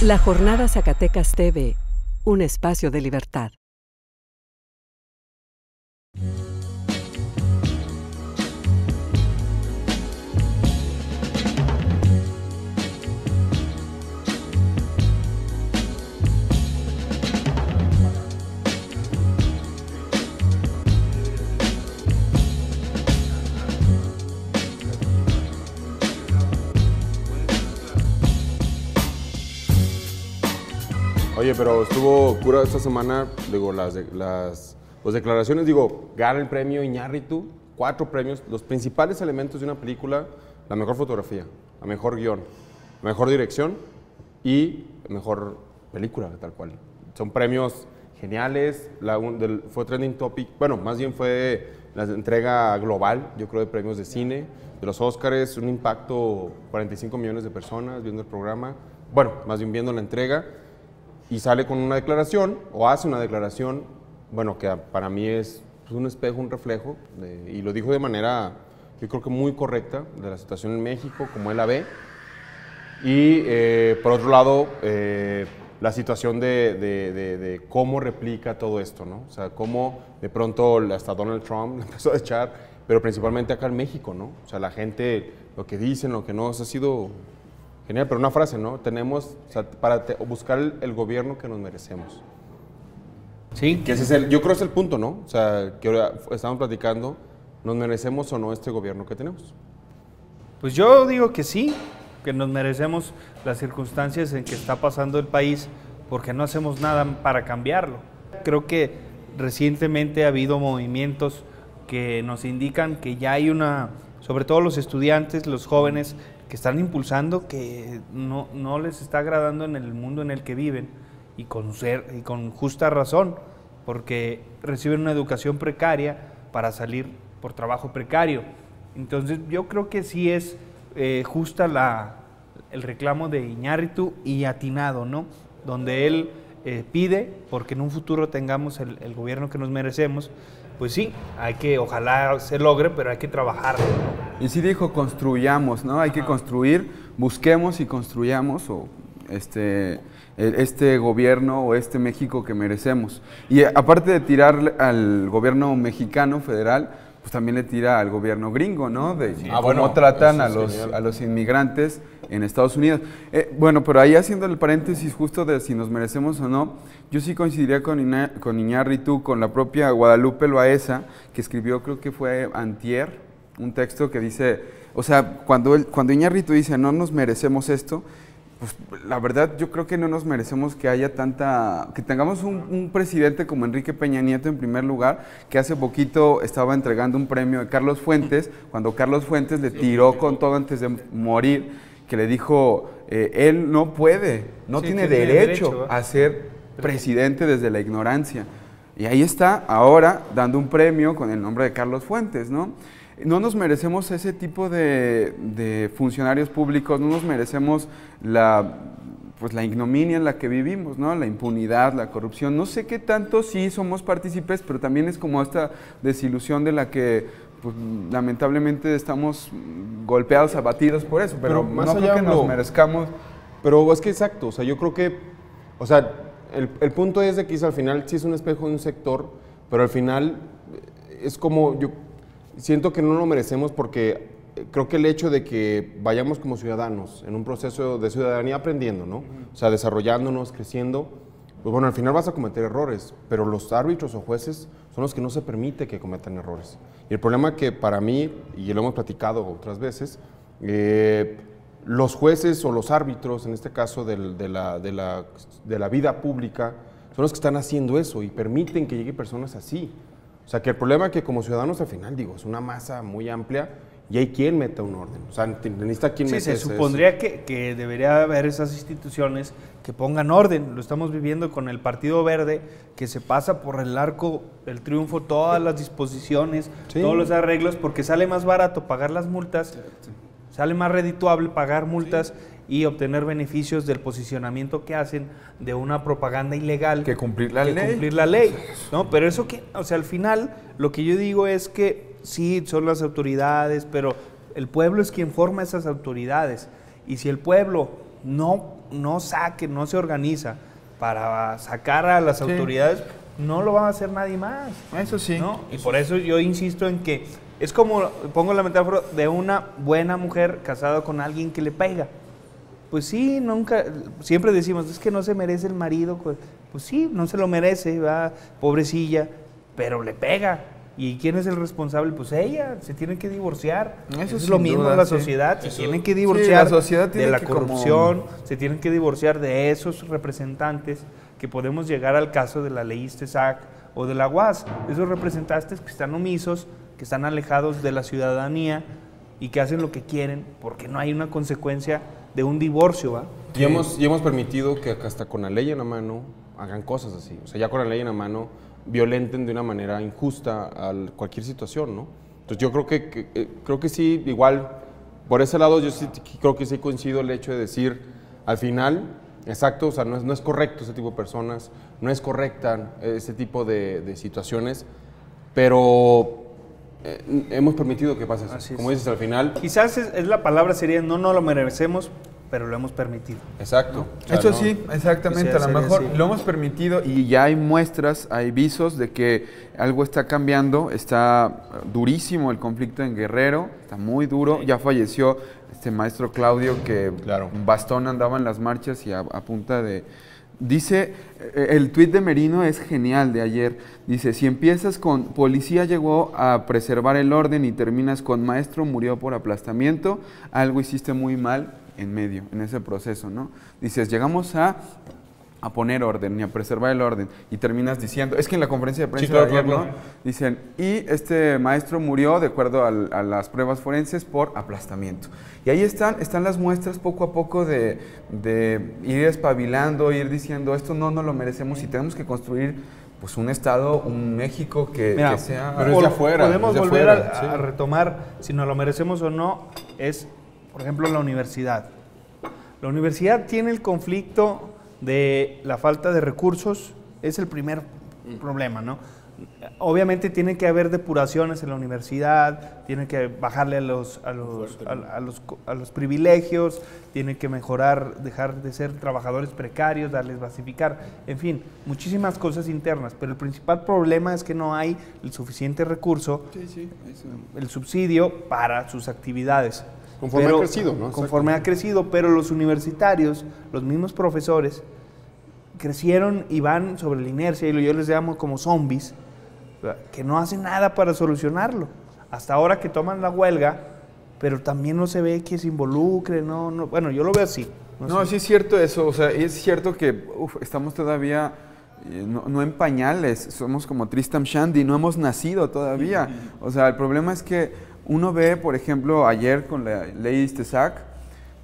La Jornada Zacatecas TV, un espacio de libertad. Oye, pero estuvo cura esta semana, digo, las declaraciones, digo, gana el premio Iñárritu, 4 premios, los principales elementos de una película: la mejor fotografía, la mejor guión, la mejor dirección y mejor película, tal cual. Son premios geniales, fue trending topic, bueno, más bien fue la entrega global, yo creo, de premios de cine, de los Óscares, un impacto, 45 millones de personas viendo el programa, bueno, más bien viendo la entrega. Y sale con una declaración, o hace una declaración, bueno, que para mí es un espejo, un reflejo, y lo dijo de manera, yo creo que muy correcta, de la situación en México, como él la ve. Y por otro lado, la situación de cómo replica todo esto, ¿no? O sea, cómo de pronto hasta Donald Trump empezó a echar, pero principalmente acá en México, ¿no? O sea, la gente, lo que dicen, lo que no, eso ha sido genial, pero una frase, ¿no? Tenemos, o sea, para buscar el gobierno que nos merecemos. Sí. Que ese es yo creo que es el punto, ¿no? O sea, que ahora estamos platicando, ¿nos merecemos o no este gobierno que tenemos? Pues yo digo que sí, que nos merecemos las circunstancias en que está pasando el país, porque no hacemos nada para cambiarlo. Creo que recientemente ha habido movimientos que nos indican que ya hay sobre todo los estudiantes, los jóvenes, que están impulsando, que no les está agradando en el mundo en el que viven, y con justa razón, porque reciben una educación precaria para salir por trabajo precario. Entonces yo creo que sí es justa el reclamo de Iñárritu, y atinado, ¿no? Donde él pide, porque en un futuro tengamos el gobierno que nos merecemos. Pues sí, ojalá se logre, pero hay que trabajar, ¿no? Y sí dijo, construyamos, ¿no? Hay que construir, busquemos y construyamos este gobierno o este México que merecemos. Y aparte de tirar al gobierno mexicano federal, pues también le tira al gobierno gringo, ¿no? De cómo tratan a los inmigrantes en Estados Unidos. Bueno, pero ahí haciendo el paréntesis justo de si nos merecemos o no, yo sí coincidiría con Iñárritu, con la propia Guadalupe Loaesa, que escribió, creo que fue antier, un texto que dice, o sea, cuando Iñárritu dice no nos merecemos esto, pues la verdad yo creo que no nos merecemos que haya que tengamos un presidente como Enrique Peña Nieto en primer lugar, que hace poquito estaba entregando un premio a Carlos Fuentes, cuando Carlos Fuentes le tiró con todo antes de morir, que le dijo, él no puede, no tiene derecho a ser presidente desde la ignorancia. Y ahí está ahora dando un premio con el nombre de Carlos Fuentes, ¿no? No nos merecemos ese tipo de funcionarios públicos, no nos merecemos la ignominia en la que vivimos, ¿no? La impunidad, la corrupción. No sé qué tanto sí somos partícipes, pero también es como esta desilusión de la que pues, lamentablemente estamos golpeados, abatidos por eso, pero más no creo que nos merezcamos. Pero es que exacto, o sea, yo creo que, o sea, el punto es de que al final sí es un espejo de un sector, pero al final es como, yo siento que no lo merecemos porque creo que el hecho de que vayamos como ciudadanos en un proceso de ciudadanía aprendiendo, ¿no? O sea, desarrollándonos, creciendo, pues bueno, al final vas a cometer errores, pero los árbitros o jueces son los que no se permite que cometan errores. Y el problema que para mí, y lo hemos platicado otras veces, los jueces o los árbitros, en este caso de la vida pública, son los que están haciendo eso y permiten que lleguen personas así. O sea, que el problema es que como ciudadanos al final, digo, es una masa muy amplia y hay quien meta un orden. O sea, necesita quien meta se supondría que debería haber esas instituciones que pongan orden. Lo estamos viviendo con el Partido Verde, que se pasa por el arco del triunfo todas las disposiciones, todos los arreglos, porque sale más barato pagar las multas, sale más redituable pagar multas y obtener beneficios del posicionamiento que hacen de una propaganda ilegal que cumplir la ley, ¿no? Pero eso que, o sea, al final lo que yo digo es que sí, son las autoridades, pero el pueblo es quien forma esas autoridades, y si el pueblo no se organiza para sacar a las autoridades, no lo va a hacer nadie más. Eso sí. ¿No? Y por eso yo insisto en que es como, pongo la metáfora de una buena mujer casada con alguien que le pega. Pues sí, siempre decimos, es que no se merece el marido. Pues sí, no se lo merece, va, pobrecilla, pero le pega. ¿Y quién es el responsable? Pues ella, se tiene que divorciar. Eso es lo mismo en la sociedad, se tienen que divorciar de la corrupción, se tienen que divorciar de esos representantes que podemos llegar al caso de la ley Istesac o de la UAS, esos representantes que están omisos, que están alejados de la ciudadanía y que hacen lo que quieren porque no hay una consecuencia de un divorcio, ¿va? Y hemos permitido que hasta con la ley en la mano hagan cosas así, o sea, ya con la ley en la mano violenten de una manera injusta a cualquier situación, ¿no? Entonces yo creo que sí, igual, por ese lado yo sí creo que sí coincido el hecho de decir, al final, exacto, o sea, no es correcto ese tipo de personas, no es correcta ese tipo de situaciones, pero hemos permitido que pase eso. Como dices, al final... Quizás la palabra sería, no lo merecemos, pero lo hemos permitido. Exacto. ¿No? O sea, eso sí, exactamente, a lo mejor lo hemos permitido y ya hay muestras, hay visos de que algo está cambiando, está durísimo el conflicto en Guerrero, está muy duro, ya falleció este maestro Claudio que un bastón andaba en las marchas y a punta de... Dice, el tuit de Merino es genial de ayer, dice, si empiezas con policía llegó a preservar el orden y terminas con maestro murió por aplastamiento, algo hiciste muy mal en medio, en ese proceso, ¿no? Dices, llegamos a poner orden y a preservar el orden y terminas diciendo, es que en la conferencia de prensa de ayer, ¿no? Dicen, y este maestro murió de acuerdo a las pruebas forenses por aplastamiento. Y ahí están las muestras poco a poco de ir espabilando, ir diciendo, esto no lo merecemos y tenemos que construir pues un Estado, un México que sea... Pero es de afuera. Podemos volver a retomar, si nos lo merecemos o no, es, por ejemplo, la universidad. La universidad tiene el conflicto de la falta de recursos, es el primer problema, ¿no? Obviamente tiene que haber depuraciones en la universidad, tiene que bajarle a los privilegios, tiene que mejorar, dejar de ser trabajadores precarios, darles basificar, en fin, muchísimas cosas internas, pero el principal problema es que no hay el suficiente recurso, el subsidio para sus actividades. Conforme ha crecido, ¿no? Conforme ha crecido, pero los universitarios, los mismos profesores, crecieron y van sobre la inercia, y yo les llamo como zombies, que no hacen nada para solucionarlo. Hasta ahora que toman la huelga, pero también no se ve que se involucre, bueno, yo lo veo así. No, sí es cierto eso, o sea, es cierto que estamos todavía... No en pañales, somos como Tristram Shandy, no hemos nacido todavía. O sea, el problema es que uno ve, por ejemplo, ayer con la ley Istesac,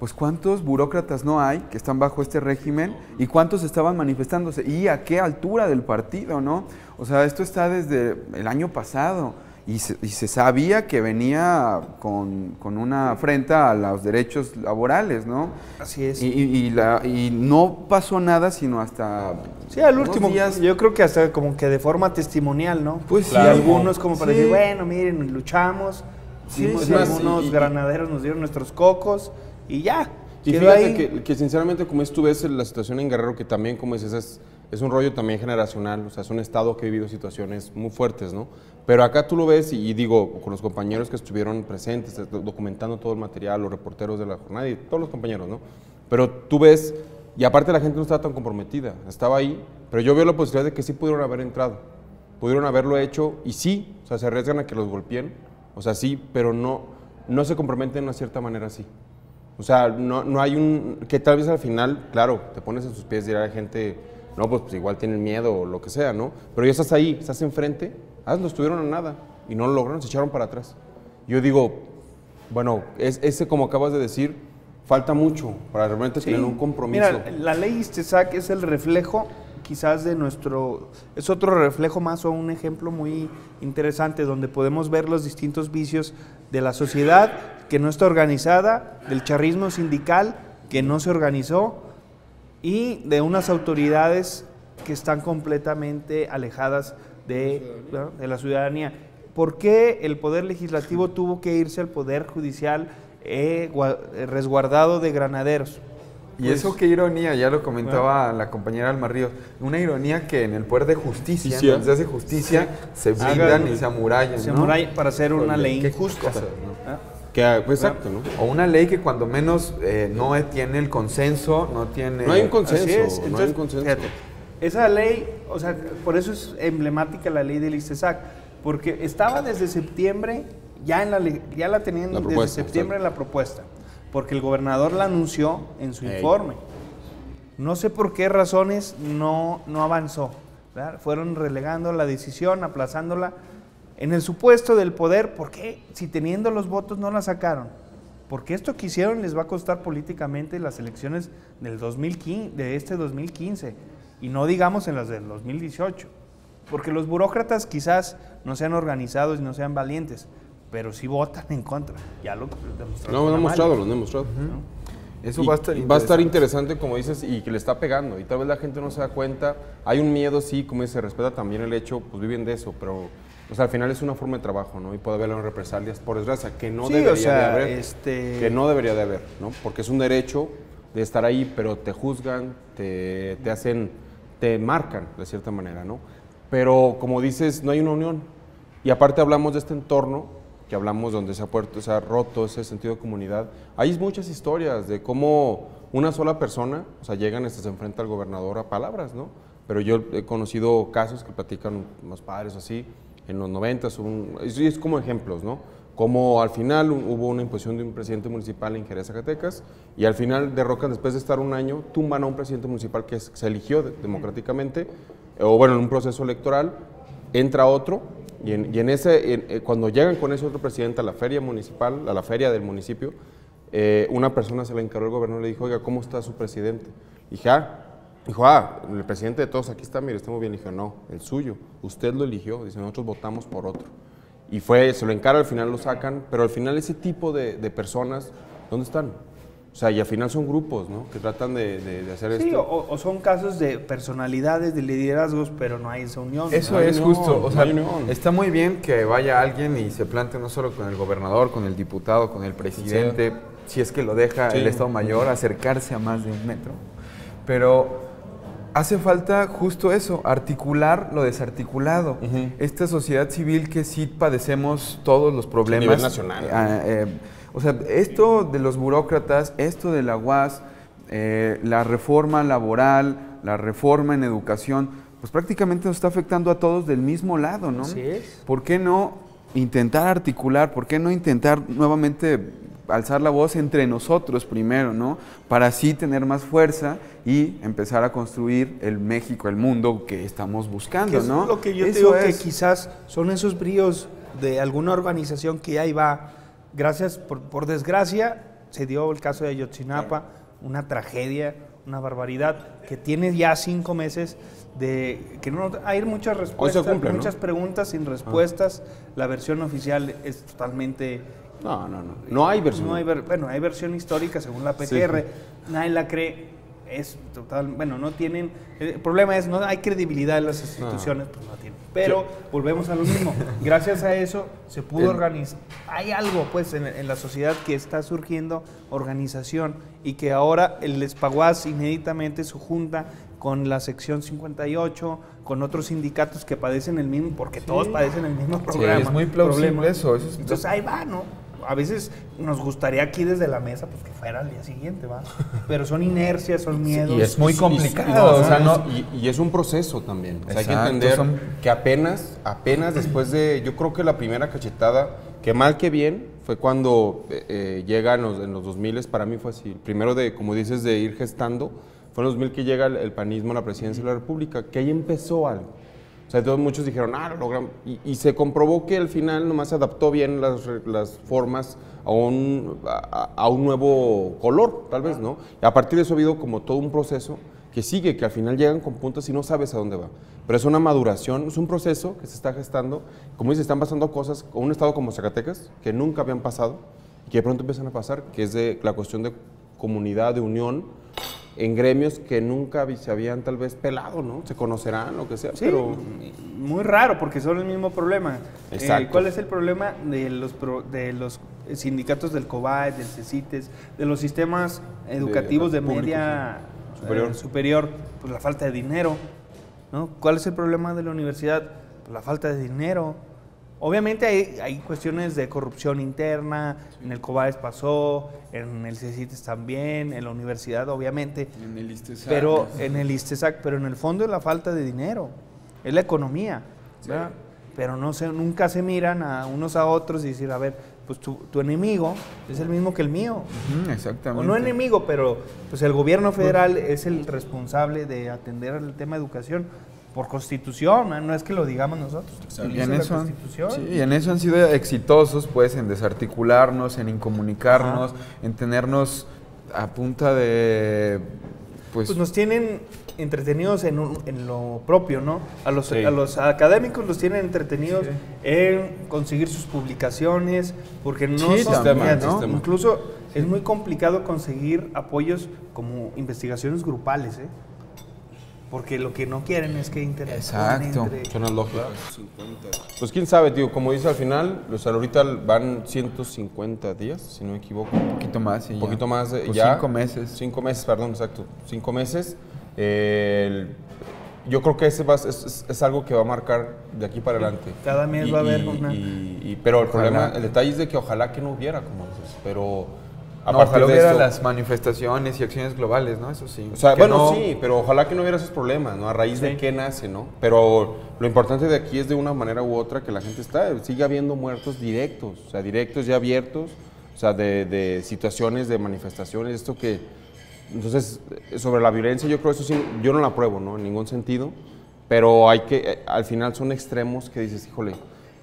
pues cuántos burócratas no hay que están bajo este régimen y cuántos estaban manifestándose y a qué altura del partido, ¿no? O sea, esto está desde el año pasado y se sabía que venía con una afrenta a los derechos laborales, ¿no? Así es. Y no pasó nada sino hasta... Sí, al último días. Yo creo que hasta como que de forma testimonial, ¿no? Pues claro. Y algunos como para decir, bueno, miren, luchamos, algunos granaderos nos dieron nuestros cocos y ya. Y fíjate que sinceramente como tú ves la situación en Guerrero, que también como dices, es un rollo también generacional, o sea, es un estado que ha vivido situaciones muy fuertes, ¿no? Pero acá tú lo ves y digo, con los compañeros que estuvieron presentes, documentando todo el material, los reporteros de la jornada y todos los compañeros, ¿no? Pero tú ves, y aparte la gente no estaba tan comprometida, estaba ahí, pero yo veo la posibilidad de que sí pudieron haber entrado, pudieron haberlo hecho y sí, o sea, se arriesgan a que los golpeen, o sea, sí, pero no se comprometen de una cierta manera así. O sea, no hay que tal vez al final, claro, te pones en sus pies y dirá a la gente, no, pues igual tienen miedo o lo que sea, ¿no? Pero ya estás ahí, estás enfrente, no estuvieron a nada y no lo lograron, se echaron para atrás. Yo digo, bueno, ese como acabas de decir, falta mucho para realmente tener un compromiso. Mira, la ley Istesac es el reflejo quizás de es otro reflejo más o un ejemplo muy interesante donde podemos ver los distintos vicios de la sociedad que no está organizada, del charrismo sindical que no se organizó y de unas autoridades que están completamente alejadas de la ciudadanía. ¿Por qué el Poder Legislativo tuvo que irse al Poder Judicial resguardado de granaderos? Y eso qué ironía, ya lo comentaba la compañera Alma Ríos, una ironía que en el poder de justicia, donde se hace justicia, se blindan y se amurallan, se amurallan para hacer una ley injusta. Exacto, ¿no? O una ley que cuando menos no tiene el consenso, no tiene... No hay un consenso, Entonces, no hay un consenso. Fíjate, esa ley, o sea, por eso es emblemática la ley del ISTESAC, porque estaba desde septiembre, ya la tenían desde septiembre en la propuesta, porque el gobernador la anunció en su informe. No sé por qué razones no avanzó, ¿verdad? Fueron relegando la decisión, aplazándola, en el supuesto del poder. ¿Por qué? Si teniendo los votos no la sacaron. Porque esto que hicieron les va a costar políticamente las elecciones del 2015, de este 2015, y no digamos en las del 2018. Porque los burócratas quizás no sean organizados y no sean valientes, pero sí votan en contra. Ya lo demostraron. No, lo han demostrado. Eso va a estar interesante, como dices, y que le está pegando. Y tal vez la gente no se da cuenta. Hay un miedo, sí, como se respeta también el hecho, pues viven de eso, pero o sea, al final es una forma de trabajo, ¿no? Y puede haber represalias, por desgracia, que no debería de haber. Que no debería de haber, ¿no? Porque es un derecho de estar ahí, pero te juzgan, te hacen, te marcan de cierta manera, ¿no? Pero como dices, no hay una unión. Y aparte hablamos de este entorno, que hablamos donde se ha roto ese sentido de comunidad. Hay muchas historias de cómo una sola persona, o sea, llegan, se enfrenta al gobernador a palabras, ¿no? Pero yo he conocido casos que platican los padres así, en los 90s, es como ejemplos, ¿no? Como al final hubo una imposición de un presidente municipal en Jerez, Zacatecas, y al final derrocan, después de estar un año, tumban a un presidente municipal que se eligió democráticamente, o bueno, en un proceso electoral, entra otro, y cuando llegan con ese otro presidente a la feria municipal, a la feria del municipio, una persona se le encargó al gobernador y le dijo, oiga, ¿cómo está su presidente? Y dije, el presidente de todos aquí está, mire, está muy bien. Le dije, no, el suyo, usted lo eligió, dice, nosotros votamos por otro. Y se lo encarga, al final lo sacan, pero al final ese tipo de personas, ¿dónde están? O sea, y al final son grupos, ¿no? Que tratan de hacer esto. Sí, o son casos de personalidades, de liderazgos, pero no hay esa unión. Eso es justo. O sea, está muy bien que vaya alguien y se plante no solo con el gobernador, con el diputado, con el presidente, si es que lo deja el Estado Mayor, acercarse a más de un metro. Pero hace falta justo eso, articular lo desarticulado. Esta sociedad civil que sí padecemos todos los problemas. A nivel nacional. O sea, esto de los burócratas, esto de la UAS, la reforma laboral, la reforma en educación, pues prácticamente nos está afectando a todos del mismo lado, ¿no? Así es. ¿Por qué no intentar articular? ¿Por qué no intentar nuevamente alzar la voz entre nosotros primero, ¿no? Para así tener más fuerza y empezar a construir el México, el mundo que estamos buscando, ¿no? Es lo que yo te digo, que quizás son esos bríos de alguna organización que ahí va. Gracias, por desgracia, se dio el caso de Ayotzinapa, una tragedia, una barbaridad, que tiene ya 5 meses de que no hay muchas respuestas, muchas preguntas sin respuestas. La versión oficial es totalmente... No hay versión. Bueno, hay versión histórica según la PGR, nadie la cree. Es total, bueno, no tienen, el problema es no hay credibilidad en las instituciones, pues no tienen. Pero volvemos a lo mismo, gracias a eso se pudo organizar. Hay algo pues en la sociedad que está surgiendo organización y que ahora el Espaguas inéditamente su junta con la sección 58, con otros sindicatos que padecen el mismo, porque todos padecen el mismo problema. Es muy plausible eso. Entonces ahí va, ¿no? A veces nos gustaría aquí desde la mesa pues que fuera al día siguiente, ¿va? Pero son inercias, son miedos. Y es muy complicado. Y es un proceso también. O sea, hay que entender que apenas después de, yo creo que la primera cachetada, que mal que bien, fue cuando llega en los 2000, para mí fue así. El primero de, como dices, de ir gestando, fue en los 2000 que llega el panismo a la presidencia de la República, que ahí empezó algo. O sea, entonces muchos dijeron, lo logramos. Y se comprobó que al final nomás se adaptó bien las formas a un nuevo color, tal vez, ¿no? Y a partir de eso ha habido como todo un proceso que sigue, que al final llegan con puntos y no sabes a dónde va. Pero es una maduración, es un proceso que se está gestando. Como dices, están pasando cosas con un estado como Zacatecas, que nunca habían pasado, y que de pronto empiezan a pasar, que es de la cuestión de comunidad, de unión, en gremios que nunca se habían tal vez pelado, ¿no? Se conocerán, lo que sea, sí, pero... muy raro, porque son el mismo problema. Exacto. ¿Cuál es el problema de los sindicatos del COBAE, del CECITES, de los sistemas educativos de media superior? Pues la falta de dinero, ¿no? ¿Cuál es el problema de la universidad? Pues la falta de dinero. Obviamente hay cuestiones de corrupción interna, en el COBAES pasó, en el CECITES también, en la universidad obviamente, en el ISTESAC, pero en el ISTESAC, pero en el fondo es la falta de dinero, es la economía, ¿verdad? Pero nunca se miran a unos a otros y decir, a ver, pues tu enemigo es el mismo que el mío. Exactamente. O no enemigo, pero pues el gobierno federal es el responsable de atender el tema de educación. Por constitución, no es que lo digamos nosotros. Y en eso han sido exitosos, pues, en desarticularnos, en incomunicarnos, en tenernos a punta de... Pues nos tienen entretenidos en lo propio, ¿no? A los académicos los tienen entretenidos en conseguir sus publicaciones, porque no son... Incluso es muy complicado conseguir apoyos como investigaciones grupales, porque lo que no quieren es que interactúen entre... Son las lógicas. Pues quién sabe, tío, como dice al final, ahorita van 150 días, si no me equivoco. Un poquito más, sí. Un poquito más, pues ya. 5 meses. 5 meses, perdón, exacto. 5 meses. Yo creo que ese es algo que va a marcar de aquí para adelante. Cada mes va a haber una... Pero el detalle es de que ojalá que no hubiera, como dices, pero... Ojalá hubiera las manifestaciones y acciones globales, ¿no? Eso sí. O sea, bueno, sí, pero ojalá que no hubiera esos problemas, ¿no? A raíz de qué nace, ¿no? Pero lo importante de aquí es de una manera u otra que la gente siga habiendo muertos directos, o sea, directos y abiertos, o sea, de situaciones, de manifestaciones, esto que... Entonces, sobre la violencia, yo creo eso sí, yo no la apruebo, ¿no? En ningún sentido, pero al final son extremos que dices, híjole,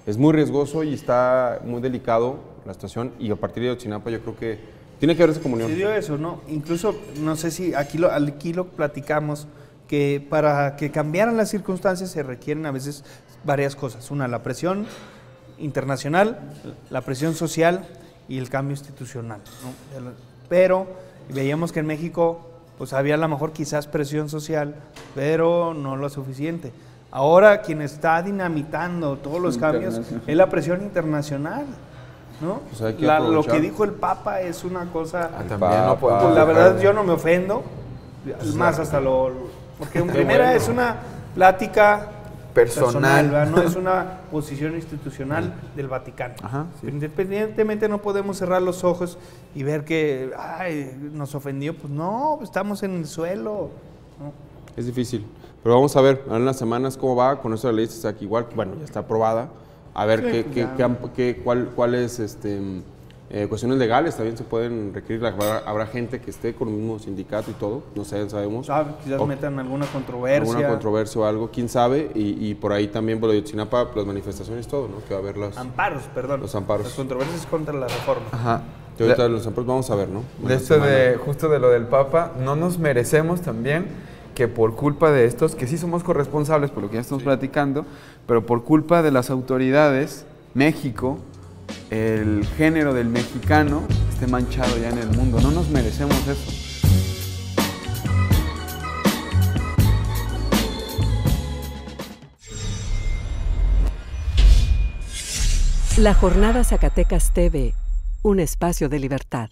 es muy riesgoso y está muy delicado la situación, y a partir de Ayotzinapa yo creo que tiene que haber esa comunión. Se dio eso, ¿no? Incluso, no sé si aquí lo platicamos, que para que cambiaran las circunstancias se requieren a veces varias cosas. Una, la presión internacional, la presión social y el cambio institucional, ¿no? Pero veíamos que en México pues había a lo mejor quizás presión social, pero no lo suficiente. Ahora quien está dinamitando todos los cambios es la presión internacional, ¿no? Pues lo que dijo el Papa es una cosa... También no podemos la verdad yo no me ofendo, más hasta porque en primera es una plática personal, ¿verdad? No es una posición institucional del Vaticano. Pero independientemente no podemos cerrar los ojos y ver que nos ofendió, pues no, estamos en el suelo, ¿no? Es difícil, pero vamos a ver en las semanas cómo va con eso de la ley está aquí igual, bueno, ya está aprobada. A ver cuáles cuestiones legales también se pueden requerir. Habrá gente que esté con el mismo sindicato y todo, no sé, sabemos. Quizás metan alguna controversia. Alguna controversia o algo, quién sabe. Y por ahí también, por lo de Ayotzinapa, las manifestaciones, todo, ¿no? Que va a haber los amparos. Los amparos. Las controversias contra la reforma. Ahorita los amparos vamos a ver, ¿no? Justo de lo del Papa, no nos merecemos también que por culpa de estos, que sí somos corresponsables por lo que ya estamos platicando, pero por culpa de las autoridades, México, el género del mexicano esté manchado ya en el mundo. No nos merecemos eso. La Jornada Zacatecas TV, un espacio de libertad.